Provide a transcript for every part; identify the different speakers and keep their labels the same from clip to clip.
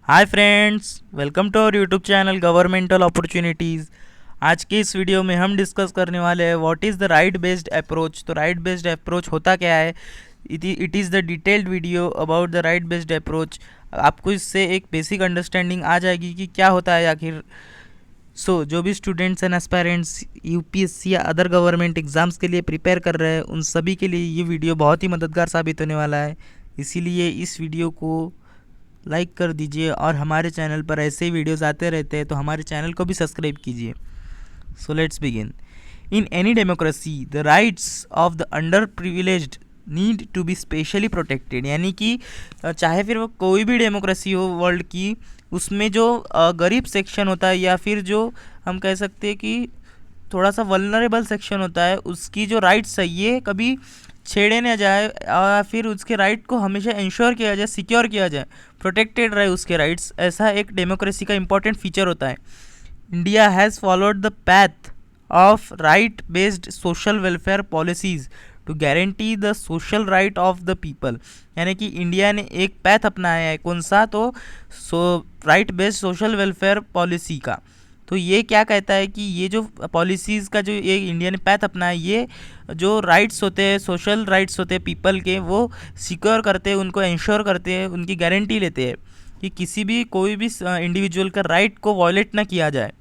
Speaker 1: Hi friends, welcome to our YouTube channel governmental opportunities. आज के इस वीडियो में हम डिस्कस करने वाले हैं what is the right based approach. तो राइट बेस्ड अप्रोच होता क्या है, it is the detailed video about the right based approach. आपको इससे एक बेसिक अंडरस्टैंडिंग आ जाएगी कि क्या होता है आखिर। जो भी स्टूडेंट्स एंड एस्पायरेंट्स यूपीएससी या अदर गवर्नमेंट एग्ज़ाम्स के लिए प्रिपेयर कर रहे हैं, उन सभी के लिए ये वीडियो बहुत ही मददगार साबित होने वाला है। इसीलिए इस वीडियो को लाइक कर दीजिए और हमारे चैनल पर ऐसे ही वीडियोस आते रहते हैं, तो हमारे चैनल को भी सब्सक्राइब कीजिए। So let's begin. In any democracy the rights of the underprivileged need to be specially protected. यानी कि चाहे फिर वो कोई भी डेमोक्रेसी हो वर्ल्ड की, उसमें जो गरीब सेक्शन होता है या फिर जो हम कह सकते हैं कि थोड़ा सा वल्नरेबल सेक्शन होता है, उसकी जो राइट्स है ये कभी छेड़े ना जाए और फिर उसके राइट को हमेशा इंश्योर किया जाए, सिक्योर किया जाए, प्रोटेक्टेड रहे उसके राइट्स। ऐसा एक डेमोक्रेसी का इंपॉर्टेंट फीचर होता है। India has followed the path of right based social welfare policies to guarantee the social right of the people. यानी कि इंडिया ने एक पैथ अपनाया है, कौन सा, तो right based social welfare policy का। तो ये क्या कहता है कि ये जो पॉलिसीज़ का जो ये इंडिया ने पैथ अपनाया, ये जो राइट्स होते हैं, सोशल राइट्स होते हैं पीपल के, वो सिक्योर करते हैं, उनको इंश्योर करते हैं, उनकी गारंटी लेते हैं कि किसी भी कोई भी इंडिविजुअल का राइट को वॉयलेट ना किया जाए।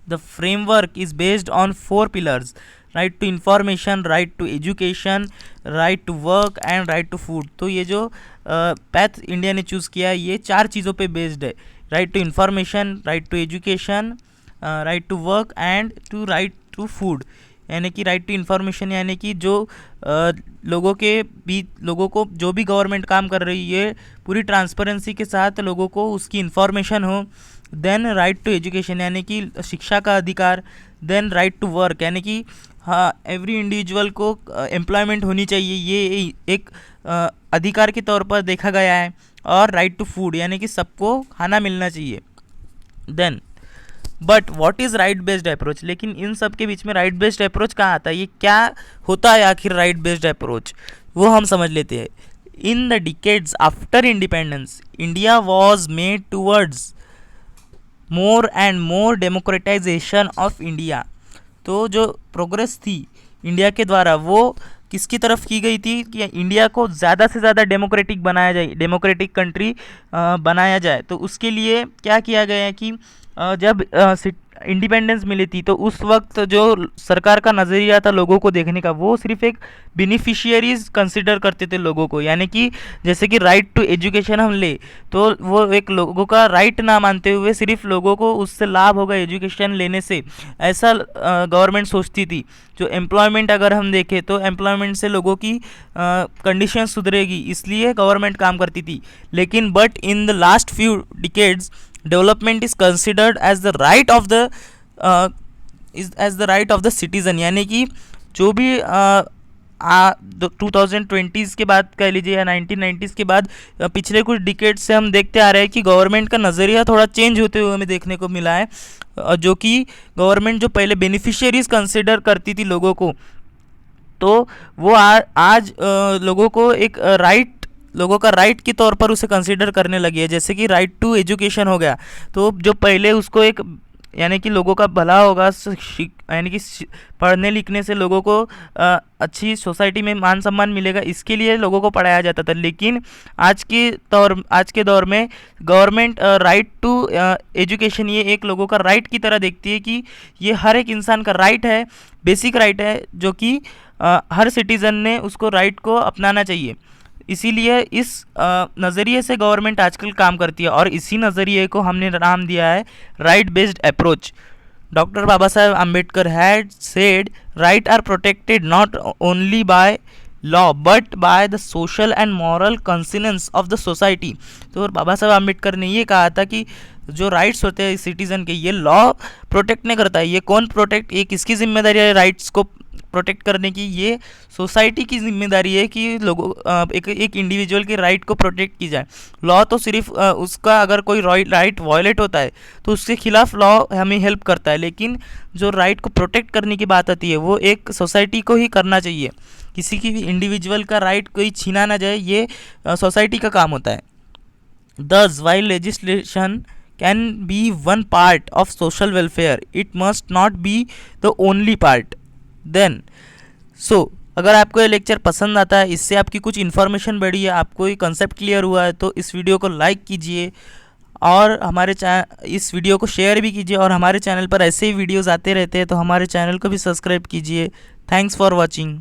Speaker 1: The framework is based on 4 pillars: right to information, right to education, right to work and right to food. तो ये जो पैथ इंडिया ने चूज़ किया है, ये 4 चीज़ों पे बेस्ड है: right to information, right to education, right to work and to right to food. यानी कि राइट टू इन्फॉर्मेशन यानी कि जो लोगों के बीच, लोगों को जो भी गवर्नमेंट काम कर रही है पूरी ट्रांसपेरेंसी के साथ लोगों को उसकी इन्फॉर्मेशन हो। देन राइट टू एजुकेशन यानी कि शिक्षा का अधिकार। देन राइट टू वर्क यानी कि हाँ, एवरी इंडिविजुअल को एम्प्लॉयमेंट होनी चाहिए, ये एक अधिकार के तौर पर देखा गया है। और राइट टू फूड यानी कि सबको खाना मिलना चाहिए। Then but what is right based approach. लेकिन इन सब के बीच में राइट बेस्ड अप्रोच कहाँ आता है, ये क्या होता है आखिर राइट बेस्ड अप्रोच, वो हम समझ लेते हैं। In the decades after independence India was made towards more and more democratisation of India. तो जो प्रोग्रेस थी इंडिया के द्वारा, वो किसकी तरफ की गई थी कि इंडिया को ज़्यादा से ज़्यादा डेमोक्रेटिक बनाया जाए, डेमोक्रेटिक कंट्री बनाया जाए। तो उसके लिए क्या किया गया है कि जब इंडिपेंडेंस मिली थी, तो उस वक्त जो सरकार का नज़रिया था लोगों को देखने का, वो सिर्फ एक बेनिफिशियरीज कंसिडर करते थे लोगों को। यानी कि जैसे कि राइट टू एजुकेशन हम ले, तो वो एक लोगों का राइट ना मानते हुए सिर्फ लोगों को उससे लाभ होगा एजुकेशन लेने से, ऐसा गवर्नमेंट सोचती थी। जो एम्प्लॉयमेंट अगर हम देखें तो एम्प्लॉयमेंट से लोगों की कंडीशन सुधरेगी, इसलिए गवर्नमेंट काम करती थी। लेकिन but in the last few decades development is considered as the right of the citizen. यानी कि जो भी 2020s के बाद कह लीजिए या 1990s के बाद पिछले कुछ डिकेड से हम देखते आ रहे हैं कि गवर्नमेंट का नज़रिया थोड़ा चेंज होते हुए हमें देखने को मिला है। जो कि गवर्नमेंट जो पहले बेनिफिशियरीज कंसिडर करती थी लोगों को, तो वो आज लोगों को एक लोगों का राइट के तौर पर उसे कंसीडर करने लगी है। जैसे कि राइट टू एजुकेशन हो गया, तो जो पहले उसको एक यानी कि लोगों का भला होगा, यानी कि पढ़ने लिखने से लोगों को अच्छी सोसाइटी में मान सम्मान मिलेगा, इसके लिए लोगों को पढ़ाया जाता था। लेकिन आज के दौर में गवर्नमेंट राइट टू एजुकेशन ये एक लोगों का राइट की तरह देखती है कि ये हर एक इंसान का राइट है, बेसिक राइट है, जो कि हर सिटीज़न ने उसको राइट को अपनाना चाहिए। इसीलिए इस नज़रिए से गवर्नमेंट आजकल काम करती है और इसी नज़रिए को हमने नाम दिया है right based approach. Doctor Baba Saheb Ambedkar had said right are protected not only by law but by the social and moral conscience of the society. तो बाबा साहेब आम्बेडकर ने ये कहा था कि जो राइट्स होते हैं सिटीज़न के, ये लॉ प्रोटेक्ट नहीं करता है। ये कौन प्रोटेक्ट, ये किसकी जिम्मेदारी है राइट्स को प्रोटेक्ट करने की? ये सोसाइटी की जिम्मेदारी है कि लोगों एक इंडिविजुअल के राइट को प्रोटेक्ट की जाए। लॉ तो सिर्फ उसका अगर कोई राइट वायलेट होता है तो उसके खिलाफ लॉ हमें हेल्प करता है, लेकिन जो राइट को प्रोटेक्ट करने की बात आती है वो एक सोसाइटी को ही करना चाहिए। किसी की भी इंडिविजुअल का राइट कोई छीना ना जाए, ये सोसाइटी का काम होता है। Thus, while legislation can be one part of social welfare, it must not be the only part. Then, अगर आपको ये लेक्चर पसंद आता है, इससे आपकी कुछ इन्फॉर्मेशन बढ़ी है, आपको ये कंसेप्ट क्लियर हुआ है, तो इस वीडियो को लाइक कीजिए और इस वीडियो को शेयर भी कीजिए। और हमारे चैनल पर ऐसे ही वीडियोज़ आते रहते हैं, तो हमारे चैनल को भी सब्सक्राइब कीजिए। Thanks for watching.